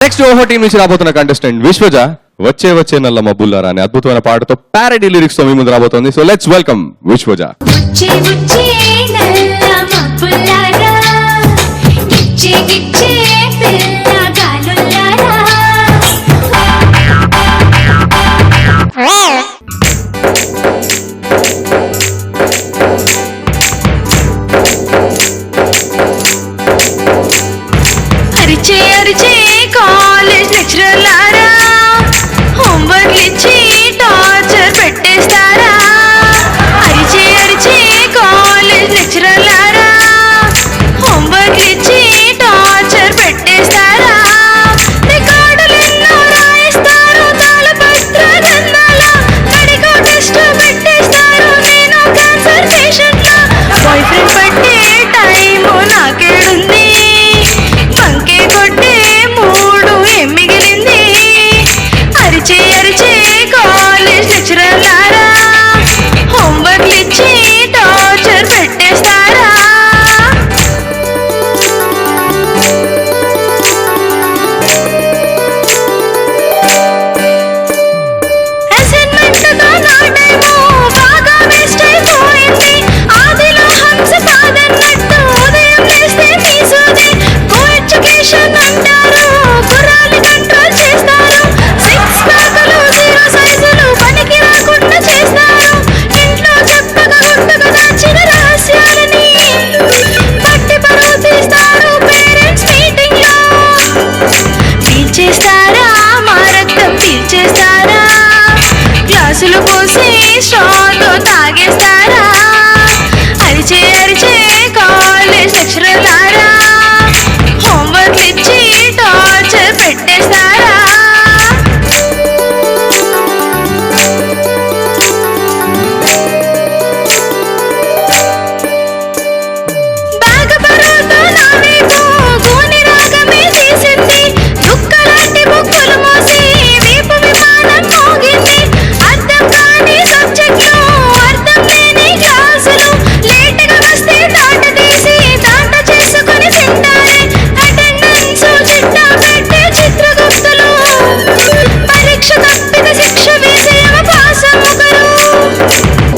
Next ఓహో team నుంచి రాబోతున్న కంటెస్టెంట్ విశ్వజ వచ్చే వచ్చే నల్ల మబ్బుల్లారా అనే అద్భుతమైన పాటతో ప్యారడీ లిరిక్స్ తో మీ ముందు రాబోతోంది. So let's welcome విశ్వజ. వచ్చే వచ్చే నల్ల మబ్బుల్లారా గిచ్చే గిచ్చే పిల్లగాలుల్లారా అరిచే అరిచే కాలేజ్ లెక్చరర్లారా హోంవర్క్ ఇచ్చి టార్చర్ పెట్టేస్తారా. అరిచే అరిచే కాలేజ్ లెక్చరర్లారా హోంవర్క్ ఇచ్చి టార్చర్ పెట్టేస్తారా. రికార్డులెన్నో రాయిస్తారు తాళపత్ర గ్రంథాల మెడికో టెస్ట్ పెట్టేస్తారు. నేను క్యాన్సర్ పేషెంట్ బాయ్ ఫ్రెండ్ పట్టే టైము నాకేడుంది. బంకే కొట్టే మూడు ఏం మిగిలింది. అరిచే అరిచే కాలేజ్ లెక్చరర్లారా హోంవర్క్ ఇచ్చి టార్చర్ పెట్టేస్తారా. అసైన్మెంట్తో నా టైము బాగా వేస్ట్ అయిపోయింది. ఆదిలో హంస కాదన్నట్టు ఉదయం లేస్తే తీసుది. కో ఎడ్యుకేషన్ అంటారు కుర్రాన్ని కంట్రోల్ చేస్తారు. సిక్స్ ప్యాకులు జీరో సైజులు పనికి రాకుండా చేస్తారు. ఇంట్లో చెప్పగా గుట్టుగా దాచిన రహస్యాలని పట్టి పరువు తీస్తారు పేరెంట్స్ మీటింగ్ లో. పీల్చేస్తారా మా రక్తం పీల్చేస్తారా. గ్లాసులు పోసి స్ట్రాతో తాగేస్తారా. అరిచే అరిచే కాలేజ్ లెక్చరర్లారా హోంవర్క్ ఇచ్చి టార్చర్ పెట్టేస్తారా. బాగా బరువుతో నా వీపు గోని రాగమే తీసింది. దుఃఖలాంటి బుక్కులు మోసి వీపు విమానం మోగింది. అర్థం కాని సబ్జెక్టులు అర్థం లేని క్లాసులు లేటుగా వస్తే తాట తీసి తాట చేసుకుని తింటారే. అటెండెన్స్ చిట్టా పెట్టే చిత్రగుప్తులు పరీక్ష తప్పిన శిక్ష వేసి అవకాశముగరు.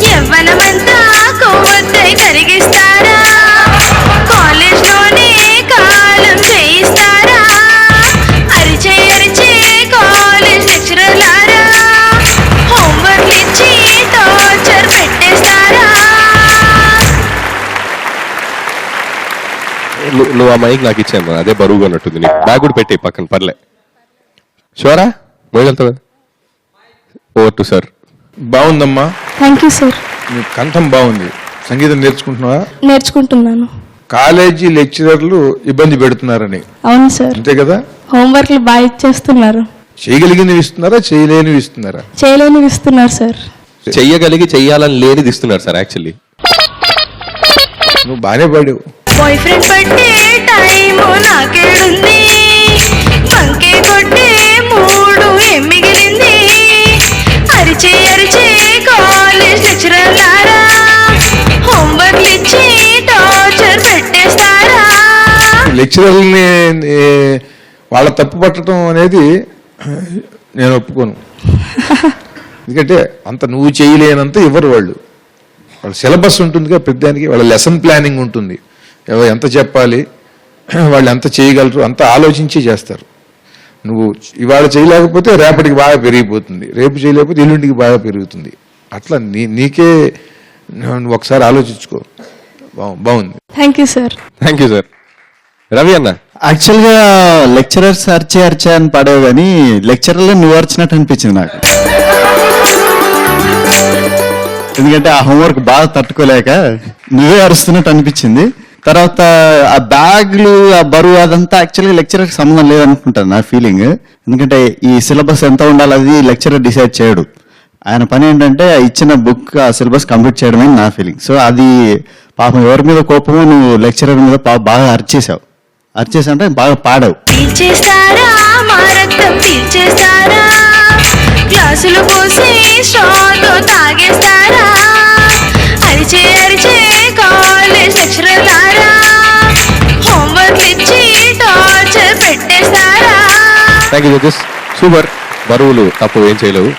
యవ్వనమంతా కొవ్వొత్తై కరిగిస్తారా. కాలేజ్లోనే కాలం చేయిస్తారా. అరిచే అరిచే కాలేజ్ లెక్చరర్లారా హోంవర్క్ ఇచ్చి టార్చర్ పెట్టేస్తారా. నువ్వు ఆ మైక్ నాకు ఇచ్చాను, అదే బరువుగా ఉన్నట్టుంది. నీకు బ్యాగ్ కూడా పెట్టి పక్కన పర్లే. షోరా మోయగలుగుతావు. Over to sir. బాగుందమ్మా, థ్యాంక్ యూ సార్. నీ కంఠం బాగుంది. సంగీతం నేర్చుకుంటున్నావా? నేర్చుకుంటున్నాను. కాలేజీ లెక్చరర్లు ఇబ్బంది పెడుతున్నారని, అవును సార్. అంతే కదా? హోంవర్క్లు బాగా ఇచ్చేస్తున్నారు. చేయగలిగినవి ఇస్తున్నారా, చేయలేనివి ఇస్తున్నారా? చేయలేనివి ఇస్తున్నారు సార్. చెయ్యగలిగి చెయ్యాలని లేనిది ఇస్తున్నారు సార్. యాక్చువల్లీ నువ్వు బాగానే పాడావు. బాయ్ ఫ్రెండ్ పట్టే టైము నాకేడుంది. బంకే కొట్టే మూడు ఏం మిగిలింది. అరిచే అరిచే కాలేజ్ లెక్చరర్లారా హోంవర్క్ ఇచ్చి టార్చర్ పెట్టేస్తారా. లెక్చరర్ని వాళ్ళ తప్పు పట్టడం అనేది నేను ఒప్పుకోను. ఎందుకంటే అంత నువ్వు చేయలేనంత ఇవ్వరు వాళ్ళు. వాళ్ళ సిలబస్ ఉంటుందిగా పెద్దానికి, వాళ్ళ లెసన్ ప్లానింగ్ ఉంటుంది. ఎంత చెప్పాలి, వాళ్ళు ఎంత చేయగలరు అంత ఆలోచించి చేస్తారు. నువ్వు ఇవాళ చేయలేకపోతే రేపటికి బాగా పెరిగిపోతుంది, రేపు చేయలేకపోతే ఎల్లుండికి బాగా పెరుగుతుంది. అట్లా నీకే నువ్వు ఒకసారి ఆలోచించుకో. బాగుంది. Thank you sir. Thank you sir. Ravi అన్న, యాక్చువల్గా లెక్చరర్స్ అరిచే అని పడేవి, కానీ లెక్చరర్లో నువ్వు అరిచినట్టు అనిపించింది నాకు. ఎందుకంటే ఆ హోంవర్క్ బాగా తట్టుకోలేక నువ్వే అరుస్తున్నట్టు అనిపించింది. తర్వాత ఆ బ్యాగ్లు, ఆ బరువు అదంతా యాక్చువల్గా లెక్చరర్కి సంబంధం లేదనుకుంటాను నా ఫీలింగ్. ఎందుకంటే ఈ సిలబస్ ఎంత ఉండాలి అది లెక్చరర్ డిసైడ్ చేయడు. ఆయన పని ఏంటంటే ఇచ్చిన బుక్ ఆ సిలబస్ కంప్లీట్ చేయడమే నా ఫీలింగ్. సో అది పాపం ఎవరి మీద కోపమో నువ్వు లెక్చరర్ మీద బాగా అరిచేసావు. అరిచేసా బాగా పాడావు. పీల్చేస్తారా మా రక్తం పీల్చేస్తారా. గ్లాసులు పోసి స్ట్రాతో తాగేస్తారా. అరిచే అరిచే కాలేజ్ లెక్చరర్లారా హోంవర్క్ ఇచ్చి టార్చర్ పెట్టేస్తారా. Thank you judges. సూపర్. బరువులు తప్పు ఏం చేయలేవు.